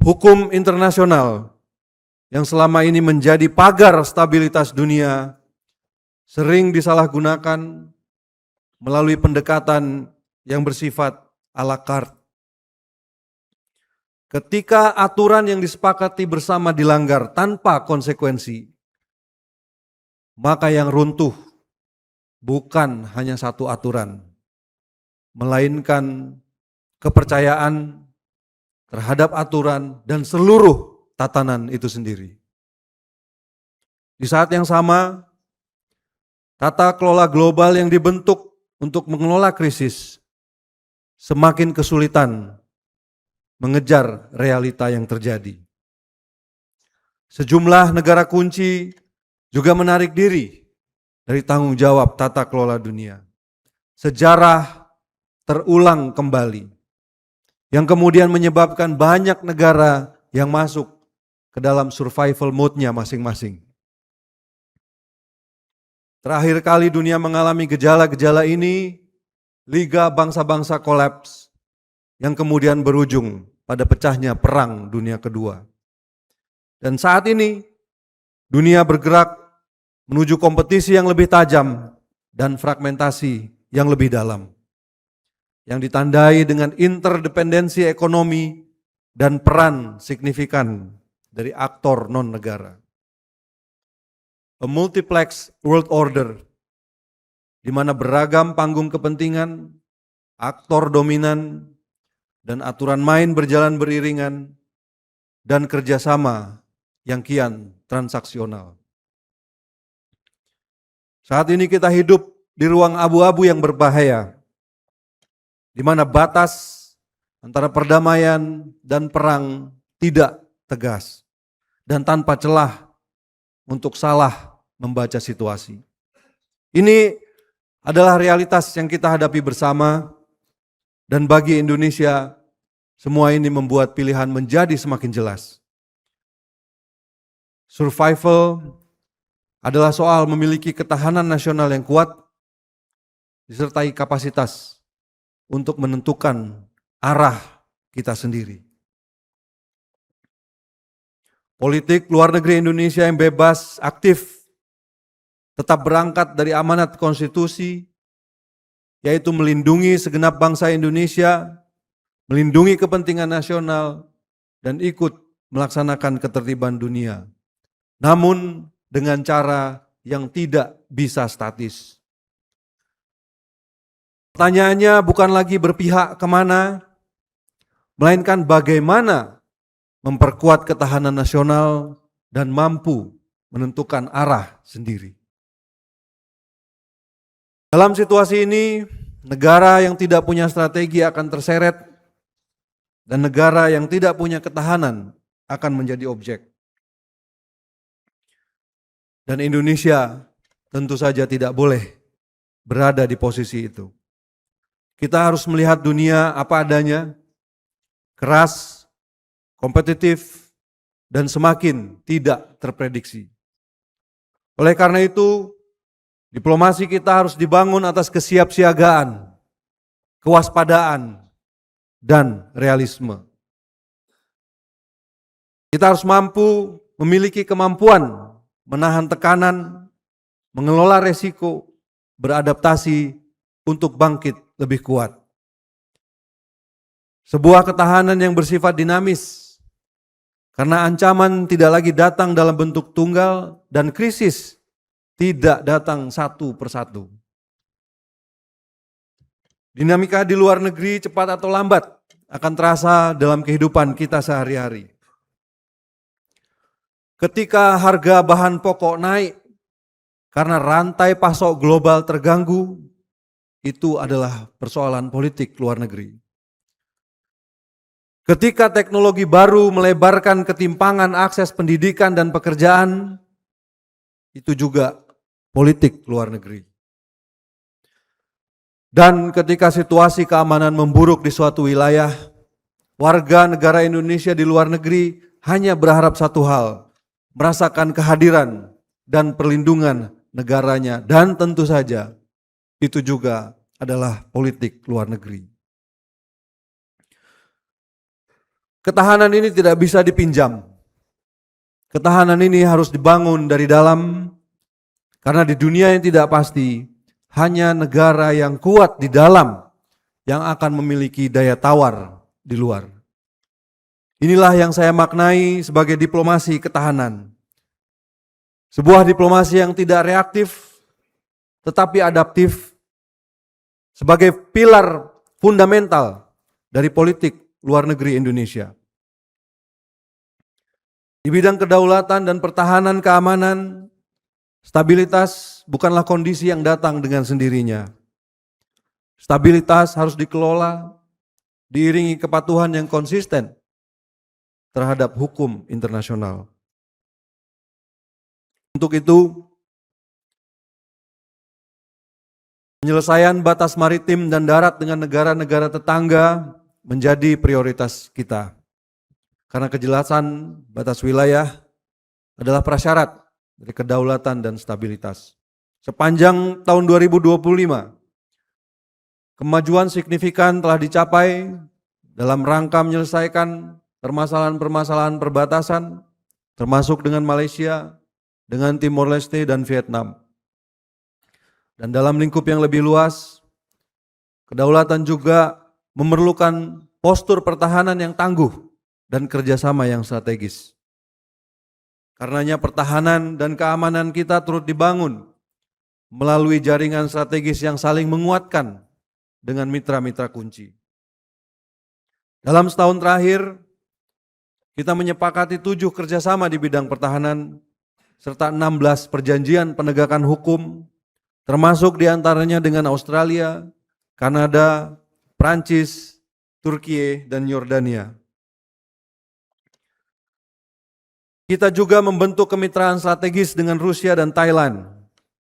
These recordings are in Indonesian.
Hukum internasional yang selama ini menjadi pagar stabilitas dunia sering disalahgunakan melalui pendekatan yang bersifat à la carte. Ketika aturan yang disepakati bersama dilanggar tanpa konsekuensi, maka yang runtuh bukan hanya satu aturan, melainkan kepercayaan terhadap aturan dan seluruh tatanan itu sendiri. Di saat yang sama, tata kelola global yang dibentuk untuk mengelola krisis semakin kesulitan mengejar realita yang terjadi. Sejumlah negara kunci juga menarik diri dari tanggung jawab tata kelola dunia. Sejarah terulang kembali, yang kemudian menyebabkan banyak negara yang masuk ke dalam survival mode-nya masing-masing. Terakhir kali dunia mengalami gejala-gejala ini, Liga Bangsa-Bangsa kolaps, yang kemudian berujung pada pecahnya Perang Dunia Kedua. Dan saat ini, dunia bergerak menuju kompetisi yang lebih tajam dan fragmentasi yang lebih dalam, yang ditandai dengan interdependensi ekonomi dan peran signifikan dari aktor non-negara. A multiplex world order, di mana beragam panggung kepentingan, aktor dominan, dan aturan main berjalan beriringan, dan kerjasama yang kian transaksional. Saat ini kita hidup di ruang abu-abu yang berbahaya, di mana batas antara perdamaian dan perang tidak tegas dan tanpa celah untuk salah membaca situasi. Ini adalah realitas yang kita hadapi bersama, dan bagi Indonesia semua ini membuat pilihan menjadi semakin jelas. Survival adalah soal memiliki ketahanan nasional yang kuat disertai kapasitas untuk menentukan arah kita sendiri. Politik luar negeri Indonesia yang bebas, aktif, tetap berangkat dari amanat konstitusi, yaitu melindungi segenap bangsa Indonesia, melindungi kepentingan nasional, dan ikut melaksanakan ketertiban dunia. Namun dengan cara yang tidak bisa statis. Pertanyaannya bukan lagi berpihak kemana, melainkan bagaimana memperkuat ketahanan nasional dan mampu menentukan arah sendiri. Dalam situasi ini, negara yang tidak punya strategi akan terseret, dan negara yang tidak punya ketahanan akan menjadi objek. Dan Indonesia tentu saja tidak boleh berada di posisi itu. Kita harus melihat dunia apa adanya, keras, kompetitif, dan semakin tidak terprediksi. Oleh karena itu, diplomasi kita harus dibangun atas kesiapsiagaan, kewaspadaan, dan realisme. Kita harus mampu memiliki kemampuan menahan tekanan, mengelola resiko, beradaptasi untuk bangkit lebih kuat. Sebuah ketahanan yang bersifat dinamis, karena ancaman tidak lagi datang dalam bentuk tunggal dan krisis tidak datang satu persatu. Dinamika di luar negeri cepat atau lambat akan terasa dalam kehidupan kita sehari-hari. Ketika harga bahan pokok naik karena rantai pasok global terganggu, itu adalah persoalan politik luar negeri. Ketika teknologi baru melebarkan ketimpangan akses pendidikan dan pekerjaan, itu juga politik luar negeri. Dan ketika situasi keamanan memburuk di suatu wilayah, warga negara Indonesia di luar negeri hanya berharap satu hal, merasakan kehadiran dan perlindungan negaranya, dan tentu saja itu juga adalah politik luar negeri. Ketahanan ini tidak bisa dipinjam. Ketahanan ini harus dibangun dari dalam, karena di dunia yang tidak pasti, hanya negara yang kuat di dalam yang akan memiliki daya tawar di luar. Inilah yang saya maknai sebagai diplomasi ketahanan. Sebuah diplomasi yang tidak reaktif, tetapi adaptif, sebagai pilar fundamental dari politik luar negeri Indonesia. Di bidang kedaulatan dan pertahanan keamanan, stabilitas bukanlah kondisi yang datang dengan sendirinya. Stabilitas harus dikelola, diiringi kepatuhan yang konsisten terhadap hukum internasional. Untuk itu, penyelesaian batas maritim dan darat dengan negara-negara tetangga menjadi prioritas kita. Karena kejelasan batas wilayah adalah prasyarat dari kedaulatan dan stabilitas. Sepanjang tahun 2025, kemajuan signifikan telah dicapai dalam rangka menyelesaikan permasalahan-permasalahan perbatasan, termasuk dengan Malaysia, dengan Timor Leste dan Vietnam. Dan dalam lingkup yang lebih luas, kedaulatan juga memerlukan postur pertahanan yang tangguh dan kerjasama yang strategis. Karenanya pertahanan dan keamanan kita turut dibangun melalui jaringan strategis yang saling menguatkan dengan mitra-mitra kunci. Dalam setahun terakhir, kita menyepakati 7 kerjasama di bidang pertahanan, serta 16 perjanjian penegakan hukum, termasuk diantaranya dengan Australia, Kanada, Prancis, Turki, dan Yordania. Kita juga membentuk kemitraan strategis dengan Rusia dan Thailand,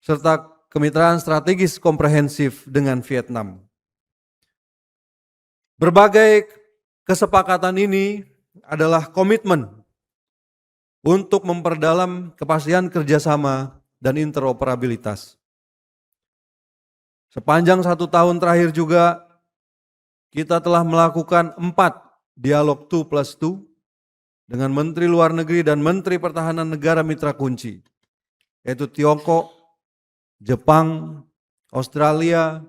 serta kemitraan strategis komprehensif dengan Vietnam. Berbagai kesepakatan ini adalah komitmen untuk memperdalam kepastian kerjasama dan interoperabilitas. Sepanjang 1 tahun terakhir juga, kita telah melakukan 4 dialog 2+2 dengan Menteri Luar Negeri dan Menteri Pertahanan negara mitra kunci, yaitu Tiongkok, Jepang, Australia,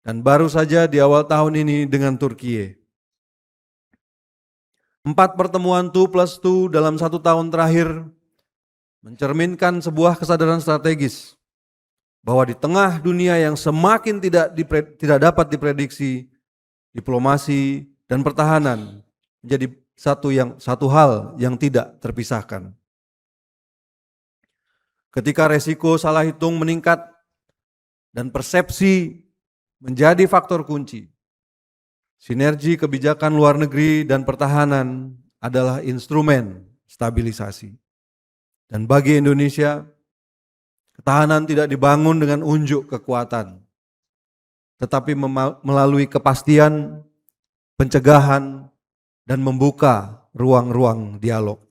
dan baru saja di awal tahun ini dengan Turki. 4 pertemuan 2+2 dalam 1 tahun terakhir mencerminkan sebuah kesadaran strategis bahwa di tengah dunia yang semakin tidak dapat diprediksi, diplomasi dan pertahanan menjadi satu hal yang tidak terpisahkan. Ketika resiko salah hitung meningkat dan persepsi menjadi faktor kunci, sinergi kebijakan luar negeri dan pertahanan adalah instrumen stabilisasi. Dan bagi Indonesia, ketahanan tidak dibangun dengan unjuk kekuatan, tetapi melalui kepastian, pencegahan, dan membuka ruang-ruang dialog.